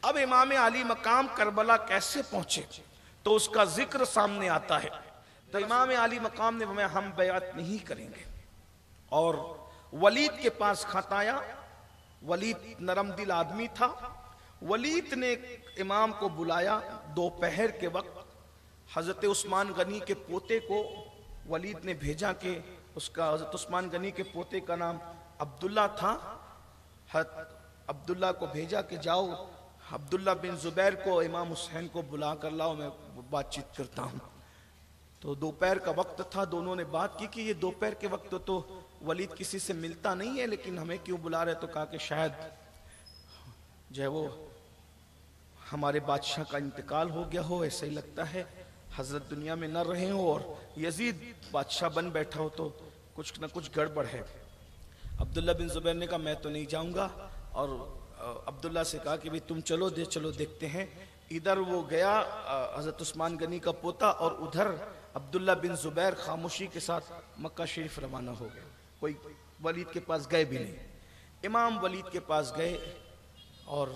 اب امام علی مقام کربلا کیسے پہنچے تو اس کا ذکر سامنے آتا ہے. تو امام علی مقام نے فرمایا ہم بیعت نہیں کریں گے. اور ولید کے پاس خط آیا. ولید نرم دل آدمی تھا. ولید نے امام کو بلایا دوپہر کے وقت. حضرت عثمان غنی کے پوتے کو ولید نے بھیجا کہ اس کا حضرت عثمان غنی کے پوتے کا نام عبداللہ تھا. عبداللہ کو بھیجا کہ جاؤ عبداللہ بن زبیر کو امام حسین کو بلا کر لاؤ میں بات چیت کرتا ہوں. تو دوپہر کا وقت تھا. دونوں نے بات کی کہ یہ دوپہر کے وقت تو ولید کسی سے ملتا نہیں ہے لیکن ہمیں کیوں بلا رہے. تو کہا کہ شاید جو ہے وہ ہمارے بادشاہ کا انتقال ہو گیا ہو, ایسا ہی لگتا ہے, حضرت دنیا میں نہ رہے ہو اور یزید بادشاہ بن بیٹھا ہو تو کچھ نہ کچھ گڑبڑ ہے. عبداللہ بن زبیر نے کہا میں تو نہیں جاؤں گا. اور عبداللہ سے کہا کہ تم چلو دیکھتے ہیں. ادھر وہ گیا حضرت عثمان غنی کا پوتا اور ادھر عبداللہ بن زبیر خاموشی کے ساتھ مکہ شریف روانہ ہو گئے. کوئی ولید کے پاس گئے بھی نہیں. امام ولید کے پاس گئے اور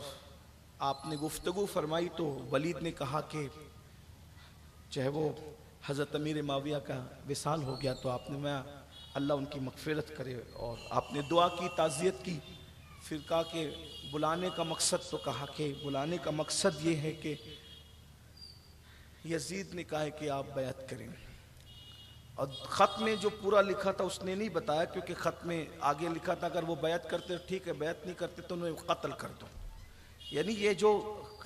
آپ نے گفتگو فرمائی تو ولید نے کہا کہ چاہے وہ حضرت امیر معاویہ کا وصال ہو گیا تو آپ نے میں اللہ ان کی مغفرت کرے, اور آپ نے دعا کی, تعزیت کی. پھر کہا کہ بلانے کا مقصد, تو کہا کہ بلانے کا مقصد یہ ہے کہ یزید نے کہا ہے کہ آپ بیعت کریں. اور خط میں جو پورا لکھا تھا اس نے نہیں بتایا کیونکہ خط میں آگے لکھا تھا اگر وہ بیعت کرتے ٹھیک ہے, بیعت نہیں کرتے تو انہیں قتل کر دو. یعنی یہ جو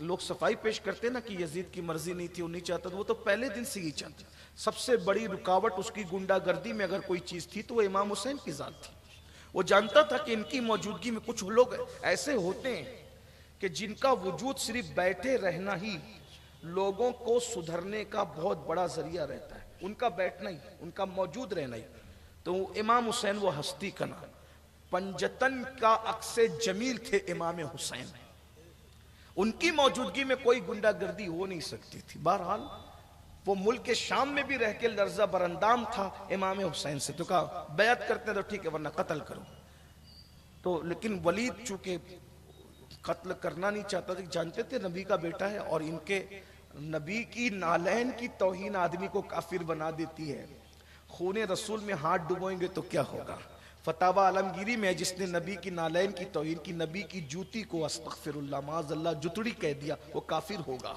لوگ صفائی پیش کرتے نا کہ یزید کی مرضی نہیں تھی, وہ نہیں چاہتا, وہ تو پہلے دن سے ہی چاہتا. سب سے بڑی رکاوٹ اس کی گنڈا گردی میں اگر کوئی چیز تھی تو وہ امام حسین کی ذات تھی. وہ جانتا تھا کہ ان کی موجودگی میں کچھ لوگ ایسے ہوتے ہیں کہ جن کا وجود صرف بیٹھے رہنا ہی لوگوں کو سدھرنے کا بہت بڑا ذریعہ رہتا ہے. ان کا بیٹھنا ہی, ان کا موجود رہنا ہی. تو امام حسین وہ ہستی کا نام, پنجتن کا عکس جمیل تھے امام حسین. ان کی موجودگی میں کوئی گنڈا گردی ہو نہیں سکتی تھی. بہرحال وہ ملک شام میں بھی رہ کے لرزہ برندام تھا امام حسین سے. تو کہا بیعت کرتے ہیں تو ٹھیک ہے ورنہ قتل کرو. تو لیکن ولید چونکہ قتل کرنا نہیں چاہتا تھا, جانتے تھے نبی کا بیٹا ہے اور ان کے نبی کی نالین کی توہین آدمی کو کافر بنا دیتی ہے. خون رسول میں ہاتھ ڈبوئیں گے تو کیا ہوگا. فتاوی عالمگیری میں جس نے نبی کی نالین کی توہین کی, نبی کی جوتی کو استغفر اللہ معاذ اللہ جتڑی کہہ دیا, وہ کافر ہوگا.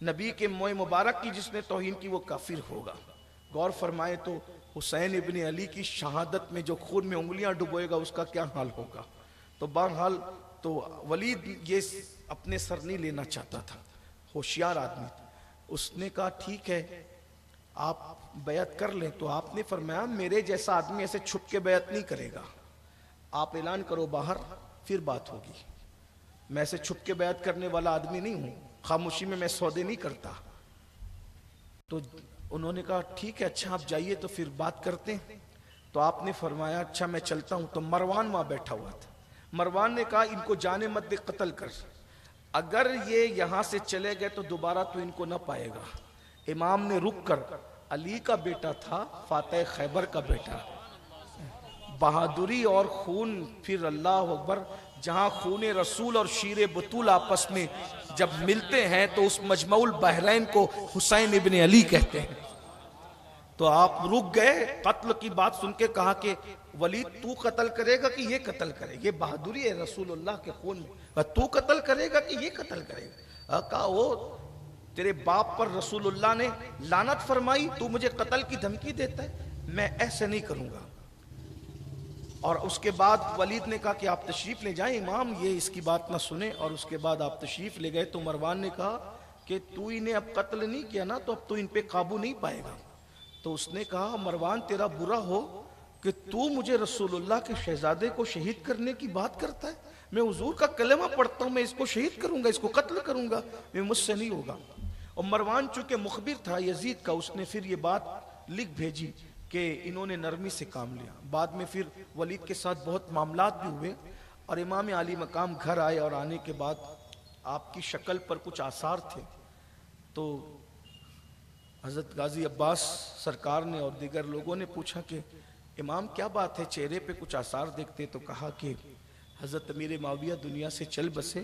نبی کے موئے مبارک کی جس نے توہین کی وہ کافر ہوگا. غور فرمائے تو حسین ابن علی کی شہادت میں جو خون میں انگلیاں ڈبوئے گا اس کا کیا حال ہوگا. تو بہرحال تو ولید یہ اپنے سر نہیں لینا چاہتا تھا, ہوشیار آدمی تھا. اس نے کہا ٹھیک ہے آپ بیعت کر لیں. تو آپ نے فرمایا میرے جیسا آدمی ایسے چھپ کے بیعت نہیں کرے گا, آپ اعلان کرو باہر پھر بات ہوگی. میں ایسے چھپ کے بیعت کرنے والا آدمی نہیں ہوں, خاموشی میں سودے نہیں کرتا. تو انہوں نے کہا ٹھیک ہے اچھا آپ جائیے تو پھر بات کرتے ہیں. تو آپ نے فرمایا اچھا میں چلتا ہوں. تو مروان وہاں بیٹھا ہوا تھا. مروان نے کہا ان کو جانے مت دے, قتل کر. اگر یہ یہاں سے چلے گئے تو دوبارہ تو ان کو نہ پائے گا. امام نے رک کر, علی کا بیٹا تھا, فاتح خیبر کا بیٹا, بہادری اور خون, پھر اللہ اکبر, جہاں خون رسول اور شیر بطول آپس میں جب ملتے ہیں تو اس مجمع البحرین کو حسین ابن علی کہتے ہیں. تو آپ رک گئے. قتل کی بات سن کے کہا کہ ولید تو قتل کرے گا کہ یہ قتل کرے گا, یہ بہادری ہے رسول اللہ کے خون میں, تو قتل کرے گا کہ یہ قتل کرے گا. کہا وہ تیرے باپ پر رسول اللہ نے لعنت فرمائی, تو مجھے قتل کی دھمکی دیتا ہے, میں ایسے نہیں کروں گا. اور اس کے بعد ولید نے کہا کہ آپ تشریف لے جائیں, امام یہ اس کی بات نہ سنے. اور اس کے بعد آپ تشریف لے گئے. تو مروان نے کہا کہ تو انہیں اب قتل نہیں کیا نا تو اب تو ان پہ قابو نہیں پائے گا. تو اس نے کہا مروان تیرا برا ہو کہ تو مجھے رسول اللہ کے شہزادے کو شہید کرنے کی بات کرتا ہے. میں حضور کا کلمہ پڑھتا ہوں, میں اس کو شہید کروں گا, اس کو قتل کروں گا, میں مجھ سے نہیں ہوگا. اور مروان چونکہ مخبر تھا یزید کا, اس نے پھر یہ بات لکھ بھیجی کہ انہوں نے نرمی سے کام لیا. بعد میں پھر ولید کے ساتھ بہت معاملات بھی ہوئے اور امام علی مقام گھر آئے, اور آنے کے بعد آپ کی شکل پر کچھ آثار تھے. تو حضرت غازی عباس سرکار نے اور دیگر لوگوں نے پوچھا کہ امام کیا بات ہے, چہرے پہ کچھ آثار دیکھتے. تو کہا کہ حضرت امیر معاویہ دنیا سے چل بسے,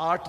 8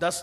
10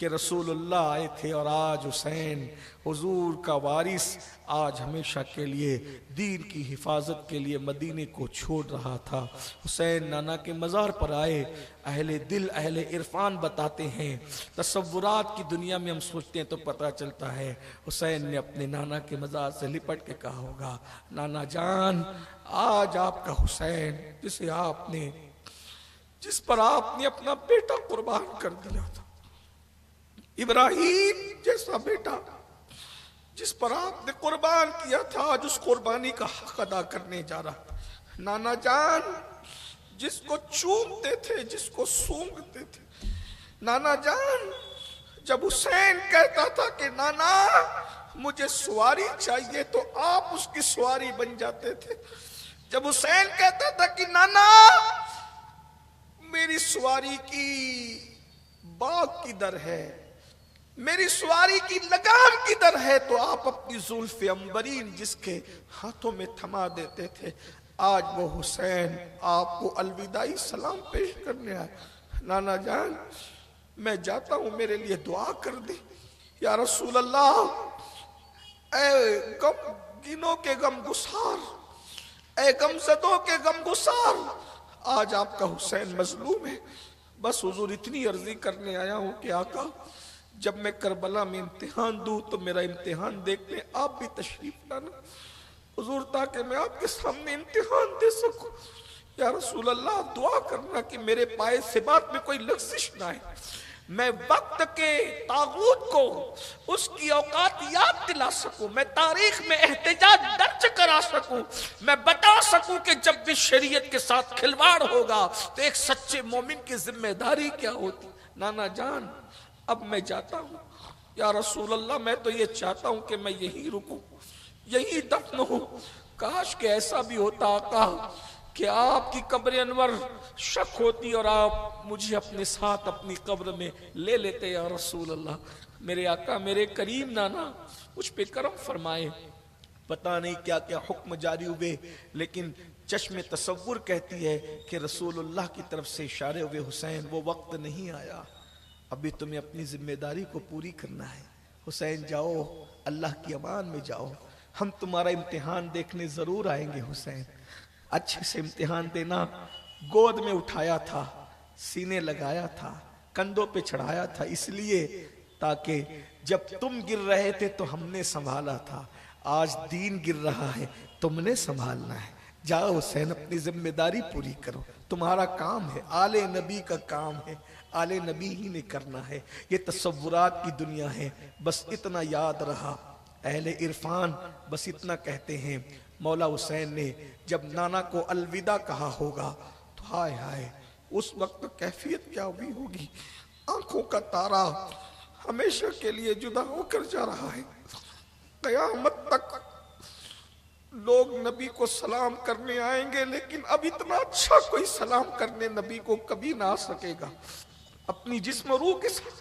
کہ رسول اللہ آئے تھے اور آج حسین حضور کا وارث آج ہمیشہ کے لیے دین کی حفاظت کے لیے مدینے کو چھوڑ رہا تھا۔ حسین نانا کے مزار پر آئے، اہل دل اہل عرفان بتاتے ہیں، تصورات کی دنیا میں ہم سوچتے ہیں تو پتہ چلتا ہے حسین نے اپنے نانا کے مزار سے لپٹ کے کہا ہوگا، نانا جان آج آپ کا حسین جس پر آپ نے اپنا بیٹا قربان کر دیا تھا، ابراہیم جیسا بیٹا جس پر آپ نے قربان کیا تھا، آج اس قربانی کا حق ادا کرنے جا رہا۔ نانا جان جس کو چومتے تھے، جس کو سونگتے تھے، نانا جان جب حسین کہتا تھا کہ نانا مجھے سواری چاہیے تو آپ اس کی سواری بن جاتے تھے، جب حسین کہتا تھا کہ نانا میری سواری کی باغ کدھر ہے، میری سواری کی لگام کدھر ہے، تو آپ اپنی زلف عنبرین جس کے ہاتھوں میں تھما دیتے تھے۔ آج وہ حسین آپ کو الوداعی سلام پیش کرنے آئے، نانا جان میں جاتا ہوں، میرے لیے دعا کر دیں۔ یا رسول اللہ، اے غم گنوں کے غم گسار، اے غم زدوں کے غم گسار، آج آپ کا حسین مظلوم ہے، بس حضور اتنی عرضی کرنے آیا ہوں کہ آقا جب میں کربلا میں امتحان دوں تو میرا امتحان دیکھنے آپ بھی تشریف لانا حضور، تاکہ میں آپ کے سامنے امتحان دے سکوں۔ یا رسول اللہ دعا کرنا کہ میرے پائے ثبات میں کوئی لغزش نہ آئے، میں وقت کے طاغوت کو اس کی اوقات یاد دلا سکوں، میں تاریخ میں احتجاج درج کرا سکوں، میں بتا سکوں کہ جب بھی شریعت کے ساتھ کھلواڑ ہوگا تو ایک سچے مومن کی ذمہ داری کیا ہوتی۔ نانا جان اب میں جاتا ہوں، یا رسول اللہ میں تو یہ چاہتا ہوں کہ میں یہی رکوں، یہی دفن ہوں، کاش کہ ایسا بھی ہوتا آقا کہ آپ کی قبر انور شک ہوتی اور آپ مجھے اپنے ساتھ اپنی قبر میں لے لیتے۔ یا رسول اللہ میرے آقا میرے کریم نانا مجھ پہ کرم فرمائے۔ پتہ نہیں کیا کیا حکم جاری ہوئے، لیکن چشم تصور کہتی ہے کہ رسول اللہ کی طرف سے اشارے ہوئے، حسین وہ وقت نہیں آیا، ابھی تمہیں اپنی ذمہ داری کو پوری کرنا ہے، حسین جاؤ اللہ کی امان میں جاؤ، ہم تمہارا امتحان دیکھنے ضرور آئیں گے۔ حسین اچھے سے امتحان دینا، گود میں اٹھایا تھا، سینے لگایا تھا، کندھوں پہ چڑھایا تھا، اس لیے تاکہ جب تم گر رہے تھے تو ہم نے سنبھالا تھا، آج دین گر رہا ہے تم نے سنبھالنا ہے۔ جاؤ حسین اپنی ذمہ داری پوری کرو، تمہارا کام ہے، آل نبی کا کام ہے، آل نبی ہی نے کرنا ہے، یہ تصورات کی دنیا ہے۔ بس اتنا یاد رہا، اہل عرفان بس اتنا کہتے ہیں، مولا حسین نے جب نانا کو الوداع کہا ہوگا تو ہائے ہائے اس وقت کیفیت کیا ہوئی ہوگی، آنکھوں کا تارا ہمیشہ کے لیے جدا ہو کر جا رہا ہے، قیامت تک لوگ نبی کو سلام کرنے آئیں گے، لیکن اب اتنا اچھا کوئی سلام کرنے نبی کو کبھی نہ آ سکے گا، اپنی جسم و روح کے ساتھ،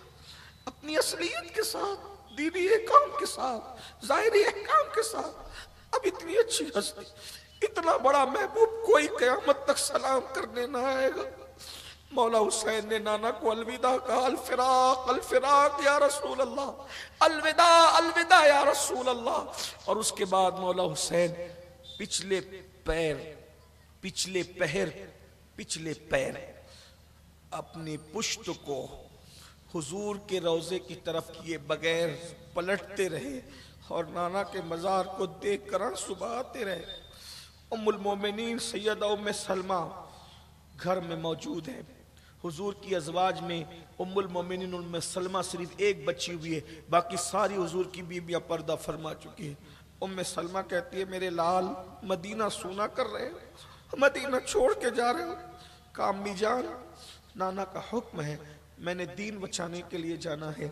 اپنی اصلیت کے ساتھ، دینی احکام کے ساتھ، ظاہری احکام کے ساتھ، اب اتنی اچھی ہستی، اتنا بڑا محبوب کوئی قیامت تک سلام کرنے نہ آئے گا۔ مولا حسین نے نانا کو الوداع کہا، الفراق الفراق یا رسول اللہ، الوداع الوداع یا رسول اللہ۔ اور اس کے بعد مولا حسین پچھلے پیر اپنی پشت کو حضور کے روضے کی طرف کیے بغیر پلٹتے رہے اور نانا کے مزار کو دیکھ کر آنسو بہاتے رہے۔ ام المومنین سیدہ ام سلمہ گھر میں موجود ہے، حضور کی ازواج میں ام المومنین ام سلمہ صرف ایک بچی ہوئی ہے، باقی ساری حضور کی بیویاں پردہ فرما چکی ہیں۔ ام سلمہ کہتی ہے میرے لال مدینہ سونا کر رہے ہیں، مدینہ چھوڑ کے جا رہے ہیں، کہا امی جان نانا کا حکم ہے، میں نے دین بچانے کے لیے جانا ہے۔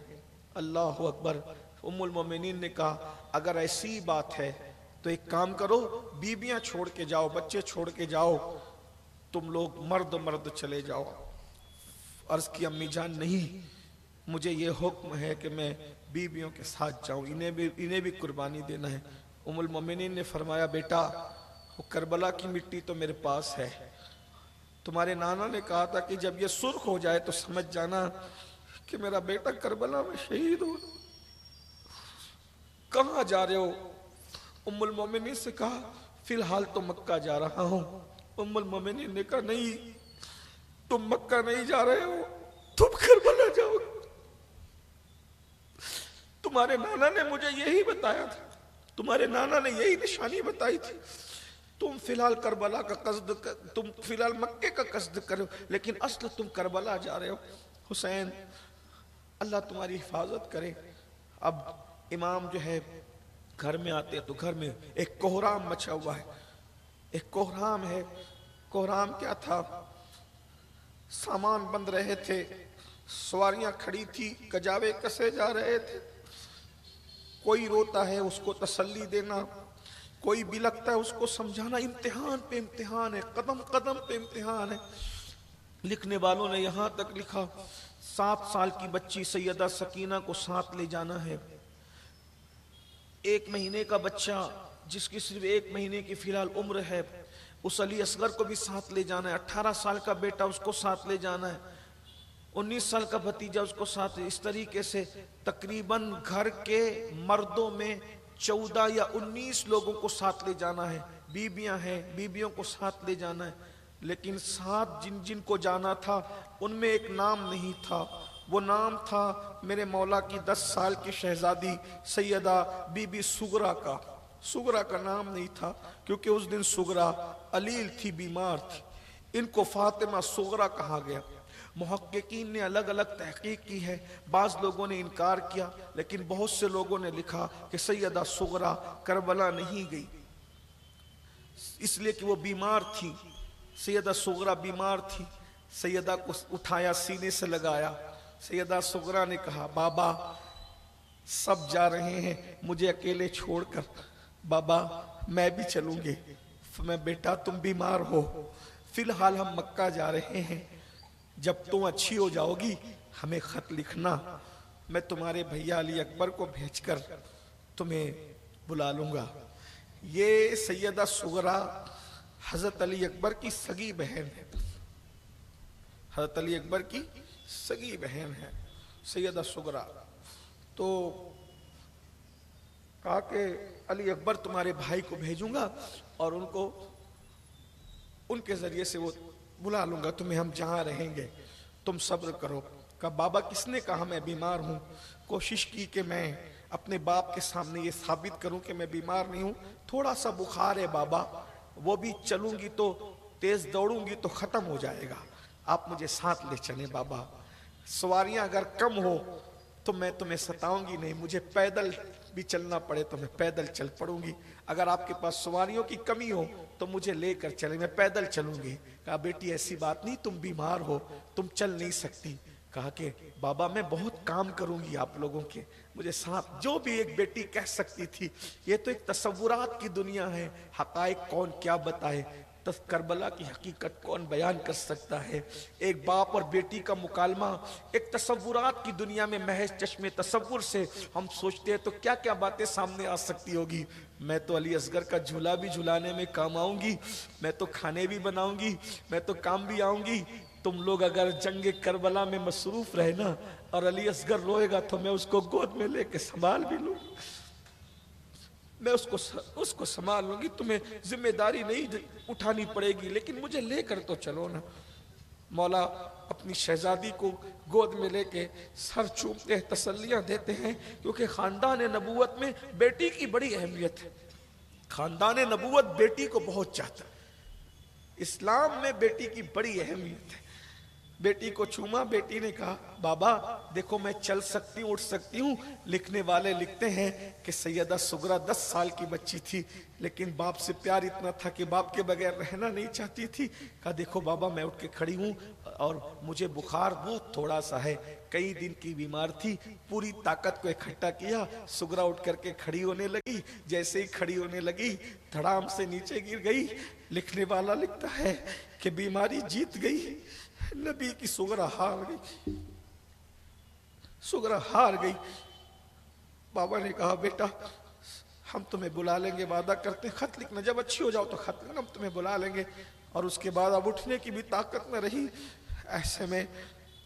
اللہ اکبر۔ ام المومنین نے کہا اگر ایسی بات ہے تو ایک کام کرو، بیویاں چھوڑ کے جاؤ، بچے چھوڑ کے جاؤ، تم لوگ مرد چلے جاؤ۔ عرض کی امی جان نہیں، مجھے یہ حکم ہے کہ میں بیویوں کے ساتھ جاؤں، انہیں بھی قربانی دینا ہے۔ ام المومنین نے فرمایا بیٹا وہ کربلا کی مٹی تو میرے پاس ہے، تمہارے نانا نے کہا تھا کہ جب یہ سرخ ہو جائے تو سمجھ جانا کہ میرا بیٹا کربلا میں شہید ہو. کہاں جا رہے ہو؟ ام المومنین سے کہا فی الحال تو مکہ جا رہا ہوں. ام المومنین نے کہا نہیں، تم مکہ نہیں جا رہے ہو، تم کربلا جاؤ. تمہارے نانا نے مجھے یہی بتایا تھا، تمہارے نانا نے یہی نشانی بتائی تھی. تم فی الحال کربلا کا قصد، تم فی الحال مکے کا قصد کرو، لیکن اصل تم کربلا جا رہے ہو. حسین اللہ تمہاری حفاظت کرے. اب امام جو ہے گھر میں آتے تو گھر میں ایک کوہرام مچا ہوا ہے. ایک کوہرام ہے. کوہرام کیا تھا؟ سامان بند رہے تھے، سواریاں کھڑی تھی، کجاوے کسے جا رہے تھے. کوئی روتا ہے اس کو تسلی دینا، کوئی بھی لگتا ہے اس کو سمجھانا. امتحان پہ امتحان ہے، قدم قدم پہ امتحان ہے. لکھنے والوں نے یہاں تک لکھا 7 سال کی بچی سیدہ سکینہ کو ساتھ لے جانا ہے. 1 مہینے کا بچہ جس کی صرف 1 مہینے کی فی الحال عمر ہے، اس علی اصغر کو بھی ساتھ لے جانا ہے. 18 سال کا بیٹا اس کو ساتھ لے جانا ہے. 19 سال کا بھتیجا اس کو ساتھ. اس طریقے سے تقریباً گھر کے مردوں میں 14 یا 19 لوگوں کو ساتھ لے جانا ہے. بیویاں ہیں، بیویوں کو ساتھ لے جانا ہے. لیکن ساتھ جن جن کو جانا تھا ان میں ایک نام نہیں تھا. وہ نام تھا میرے مولا کی 10 سال کی شہزادی سیدہ بی بی سغرا کا. سغرا کا نام نہیں تھا کیونکہ اس دن سغرا علیل تھی، بیمار تھی. ان کو فاطمہ سغرا کہا گیا. محققین نے الگ الگ تحقیق کی ہے. بعض لوگوں نے انکار کیا، لیکن بہت سے لوگوں نے لکھا کہ سیدہ سغرا کربلا نہیں گئی اس لیے کہ وہ بیمار تھی. سیدہ سغرا بیمار تھی. سیدہ کو اٹھایا، سینے سے لگایا. سیدہ سغرا نے کہا بابا سب جا رہے ہیں مجھے اکیلے چھوڑ کر، بابا میں بھی چلوں گی. میں بیٹا تم بیمار ہو، فی الحال ہم مکہ جا رہے ہیں، جب تم اچھی ہو جاؤ گی ہمیں خط لکھنا، میں تمہارے بھیا علی اکبر کو بھیج کر تمہیں بلا لوں گا. یہ سیدہ سغرا حضرت علی اکبر کی سگی بہن ہے. حضرت علی اکبر کی سگی بہن ہے سیدہ سغرا. تو کہا کہ علی اکبر تمہارے بھائی کو بھیجوں گا اور ان کے ذریعے سے وہ بلا لوں گا تمہیں، ہم جہاں رہیں گے تم صبر کرو. کہا بابا کس نے کہا میں بیمار ہوں؟ کوشش کی کہ میں اپنے باپ کے سامنے یہ ثابت کروں کہ میں بیمار نہیں ہوں. تھوڑا سا بخار ہے بابا، وہ بھی چلوں گی تو تیز دوڑوں گی تو ختم ہو جائے گا، آپ مجھے ساتھ لے چلیں بابا. سواریاں اگر کم ہو تو میں تمہیں ستاؤں گی نہیں، مجھے پیدل بھی چلنا پڑے تو میں پیدل چل پڑوں گی. اگر آپ کے پاس سواریوں کی کمی ہو تو مجھے لے کر چلیں، میں پیدل چلوں گی. کہا بیٹی ایسی بات نہیں، تم بیمار ہو، تم چل نہیں سکتی. کہا کہ بابا میں بہت کام کروں گی آپ لوگوں کے، مجھے ساتھ. جو بھی ایک بیٹی کہہ سکتی تھی. یہ تو ایک تصورات کی دنیا ہے، حقائق کون کیا بتائے، کربلا کی حقیقت کون بیان کر سکتا ہے. ایک باپ اور بیٹی کا مکالمہ ایک تصورات کی دنیا میں محض چشم تصور سے ہم سوچتے ہیں تو کیا کیا باتیں سامنے آ سکتی ہوگی. میں تو علی اصغر کا جھولا بھی جھلانے میں کام آؤں گی، میں تو کھانے بھی بناؤں گی، میں تو کام بھی آؤں گی. تم لوگ اگر جنگ کربلا میں مصروف رہے نا اور علی اصغر روئے گا تو میں اس کو گود میں لے کے سنبھال بھی لوں، میں اس کو سنبھال لوں گی. تمہیں ذمہ داری نہیں اٹھانی پڑے گی، لیکن مجھے لے کر تو چلو نا. مولا اپنی شہزادی کو گود میں لے کے سر چومتے ہیں، تسلیاں دیتے ہیں، کیونکہ خاندان نبوت میں بیٹی کی بڑی اہمیت ہے. خاندان نبوت بیٹی کو بہت چاہتا ہے. اسلام میں بیٹی کی بڑی اہمیت ہے. بیٹی کو چوما. بیٹی نے کہا بابا دیکھو میں چل سکتی ہوں، اٹھ سکتی ہوں. لکھنے والے لکھتے ہیں کہ سیدہ سغرا 10 سال کی بچی تھی، لیکن باپ سے پیار اتنا تھا کہ باپ کے بغیر رہنا نہیں چاہتی تھی. کہا دیکھو بابا میں اٹھ کے کھڑی ہوں اور مجھے بخار بہت تھوڑا سا ہے، کئی دن کی بیمار تھی. پوری طاقت کو اکٹھا کیا، سغرا اٹھ کر کے کھڑی ہونے لگی. جیسے ہی کھڑی ہونے لگی دھڑام سے نیچے گر گئی. لکھنے والا لکھتا ہے کہ بیماری جیت گئی. نبی کی سغرا ہار گئی، سغرا ہار گئی. بابا نے کہا بیٹا ہم تمہیں بلا لیں گے، وعدہ کرتے ہیں، خط لکھنا، جب اچھی ہو جاؤ تو خط لکھنا، ہم تمہیں بلا لیں گے. اور اس کے بعد اب اٹھنے کی بھی طاقت نہ رہی. ایسے میں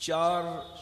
4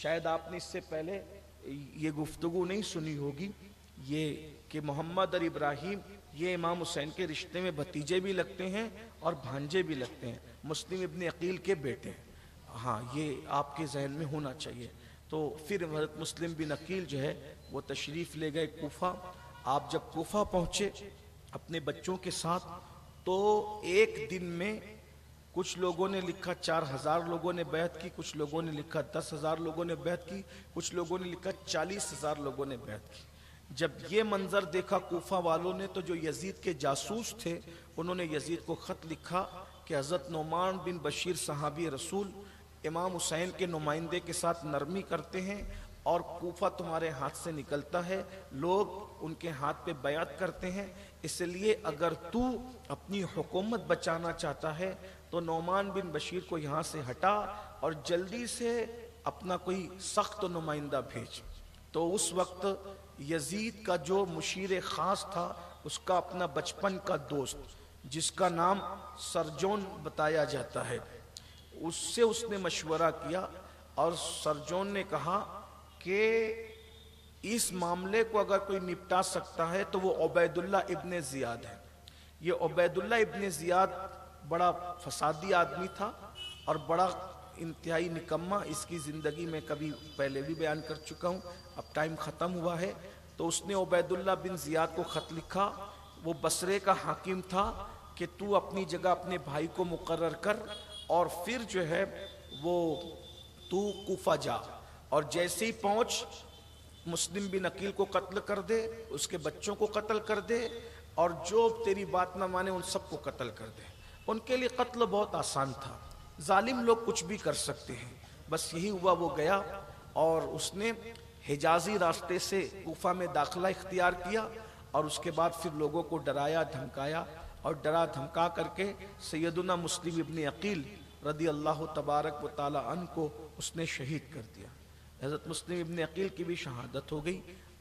شاید آپ نے اس سے پہلے یہ گفتگو نہیں سنی ہوگی، یہ کہ محمد اور ابراہیم یہ امام حسین کے رشتے میں بھتیجے بھی لگتے ہیں اور بھانجے بھی لگتے ہیں، مسلم ابن عقیل کے بیٹے ہیں۔ ہاں، یہ آپ کے ذہن میں ہونا چاہیے۔ تو پھر حضرت مسلم بن عقیل جو ہے وہ تشریف لے گئے کوفہ۔ آپ جب کوفہ پہنچے اپنے بچوں کے ساتھ، تو ایک دن میں کچھ لوگوں نے لکھا 4000 لوگوں نے بیعت کی، کچھ لوگوں نے لکھا 10,000 لوگوں نے بیعت کی، کچھ لوگوں نے لکھا 40,000 لوگوں نے بیعت کی۔ جب یہ منظر دیکھا کوفہ والوں نے، تو جو یزید کے جاسوس تھے انہوں نے یزید کو خط لکھا کہ حضرت نعمان بن بشیر صحابی رسول امام حسین کے نمائندے کے ساتھ نرمی کرتے ہیں، اور کوفہ تمہارے ہاتھ سے نکلتا ہے، لوگ ان کے ہاتھ پہ بیعت کرتے ہیں، اس لیے اگر تو اپنی حکومت بچانا چاہتا ہے تو نعمان بن بشیر کو یہاں سے ہٹا اور جلدی سے اپنا کوئی سخت نمائندہ بھیج۔ تو اس وقت یزید کا جو مشیر خاص تھا، اس کا اپنا بچپن کا دوست جس کا نام سرجون بتایا جاتا ہے، اس سے اس نے مشورہ کیا، اور سرجون نے کہا کہ اس معاملے کو اگر کوئی نپٹا سکتا ہے تو وہ عبید اللہ ابن زیاد ہے۔ یہ عبید اللہ ابن زیاد بڑا فسادی آدمی تھا اور بڑا انتہائی نکما، اس کی زندگی میں کبھی پہلے بھی بیان کر چکا ہوں، اب ٹائم ختم ہوا ہے۔ تو اس نے عبید اللہ بن زیاد کو خط لکھا، وہ بصرے کا حاکم تھا، کہ تو اپنی جگہ اپنے بھائی کو مقرر کر، اور پھر جو ہے وہ تو کوفہ جا، اور جیسے ہی پہنچ مسلم بن عقیل کو قتل کر دے، اس کے بچوں کو قتل کر دے، اور جو تیری بات نہ مانے ان سب کو قتل کر دے۔ ان کے لیے قتل بہت آسان تھا، ظالم لوگ کچھ بھی کر سکتے ہیں۔ بس یہی ہوا، وہ گیا اور اس نے حجازی راستے سے کوفہ میں داخلہ اختیار کیا، اور اس کے بعد پھر لوگوں کو ڈرایا دھمکایا، اور ڈرا دھمکا کر کے سیدنا مسلم ابن عقیل رضی اللہ تبارک و تعالی عنہ کو اس نے شہید کر دیا۔ حضرت مسلم ابن عقیل کی بھی شہادت ہو گئی۔